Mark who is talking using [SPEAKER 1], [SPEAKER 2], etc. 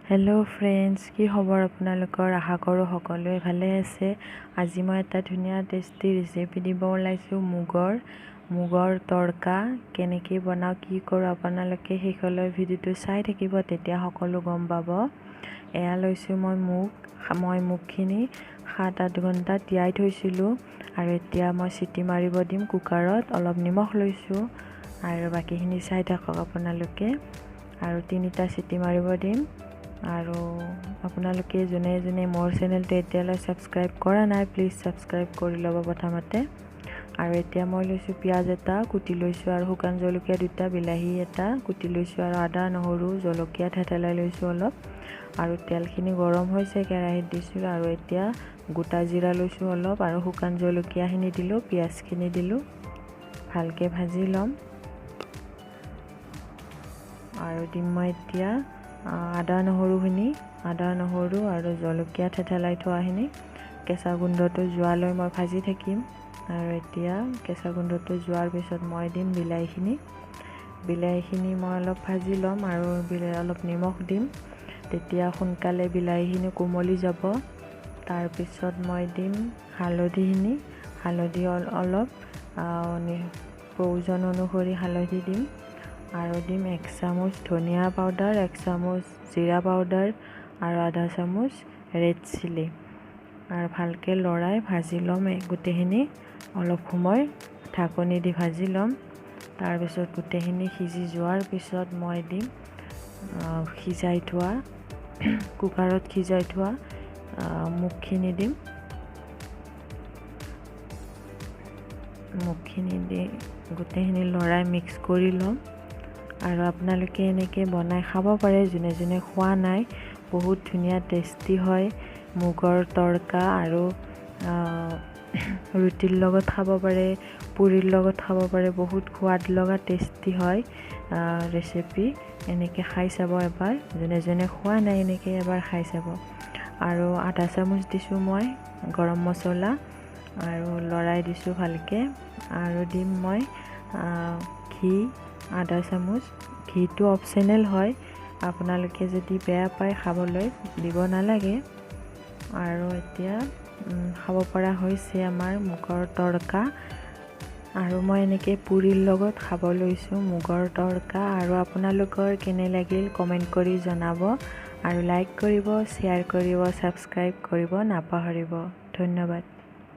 [SPEAKER 1] Hello' friends, কি খবৰ আপোনালোকৰ? আশা কৰোঁ সকলোৱে ভালে আছে। আজি মই এটা ধুনীয়া টেষ্টি ৰেচিপি দিব ওলাইছোঁ। মুগৰ তৰকা কেনেকৈ বনাওঁ, কি কৰোঁ, আপোনালোকে শেষলৈ ভিডিঅ'টো চাই থাকিব, তেতিয়া সকলো গম পাব। এয়া লৈছোঁ মই মুগখিনি 7-8 ঘণ্টা তিয়াই থৈছিলোঁ আৰু এতিয়া মই চিটি মাৰিব দিম কুকাৰত। অলপ নিমখ লৈছোঁ আৰু বাকীখিনি চাই থাকক আপোনালোকে। আৰু 3টা চিটি মাৰিব দিম। আৰু আপোনালোকে যোনে যোনে মোৰ চেনেলটো এতিয়ালৈ ছাবস্ক্ৰাইব কৰা নাই, প্লিজ ছাবস্ক্ৰাইব কৰি ল'ব প্ৰথমতে। আৰু এতিয়া মই লৈছোঁ পিঁয়াজ এটা কুটি লৈছোঁ আৰু শুকান জলকীয়া 2টা, বিলাহী এটা কুটি লৈছোঁ আৰু আদা নহৰু জলকীয়া থেতেলাই লৈছোঁ অলপ। আৰু তেলখিনি গৰম হৈছে, কেৰাহীত দিছোঁ আৰু এতিয়া গোটা জিৰা লৈছোঁ অলপ আৰু শুকান জলকীয়াখিনি দিলোঁ, পিঁয়াজখিনি দিলোঁ, ভালকৈ ভাজি ল'ম। আৰু দিম মই এতিয়া আদা নহৰু আৰু জলকীয়া থেতেলাই থোৱাখিনি কেঁচা গোন্ধটো যোৱালৈ মই ভাজি থাকিম। আৰু এতিয়া কেঁচা গোন্ধটো যোৱাৰ পিছত মই দিম বিলাহীখিনি মই অলপ ভাজি ল'ম আৰু অলপ নিমখ দিম, তেতিয়া সোনকালে বিলাহীখিনি কোমলি যাব। তাৰপিছত মই দিম হালধি অলপ প্ৰয়োজন অনুসৰি হালধি দিম আৰু দিম 1 চামুচ ধনিয়া পাউডাৰ, 1 চামুচ জিৰা পাউডাৰ আৰু আধা চামুচ ৰেড চিলি। আৰু ভালকৈ লৰাই ভাজি ল'ম গোটেইখিনি। অলপ সময় ঢাকনি দি ভাজি ল'ম। তাৰপিছত গোটেইখিনি সিজি যোৱাৰ পিছত মই দিম কুকাৰত সিজাই থোৱা মুগখিনি দিম। মুগখিনি দি গোটেইখিনি লৰাই মিক্স কৰি ল'ম। আৰু আপোনালোকে এনেকৈ বনাই খাব পাৰে, যোনে যোনে খোৱা নাই। বহুত ধুনীয়া টেষ্টি হয় মুগৰ তৰকা। আৰু ৰুটিৰ লগত খাব পাৰে, পুৰিৰ লগত খাব পাৰে, বহুত সোৱাদ লগা টেষ্টি হয় ৰেচিপি। এনেকৈ খাই চাব এবাৰ, যোনে যোনে খোৱা নাই এনেকৈ এবাৰ খাই চাব। আৰু আধা চামুচ দিছোঁ মই গৰম মছলা আৰু লৰাই দিছোঁ ভালকৈ। আৰু দিম মই ঘি আধা চামুচ। ঘিটো অপশ্যনেল হয়, আপোনালোকে যদি বেয়া পায় খাবলৈ দিব নালাগে। আৰু এতিয়া খাব পৰা হৈছে আমাৰ মুগৰ তৰকা। আৰু মই এনেকৈ পুৰিৰ লগত খাব লৈছোঁ মুগৰ তৰকা। আৰু আপোনালোকৰ কেনে লাগিল কমেণ্ট কৰি জনাব আৰু লাইক কৰিব, শ্বেয়াৰ কৰিব, ছাবস্ক্ৰাইব কৰিব নাপাহৰিব। ধন্যবাদ।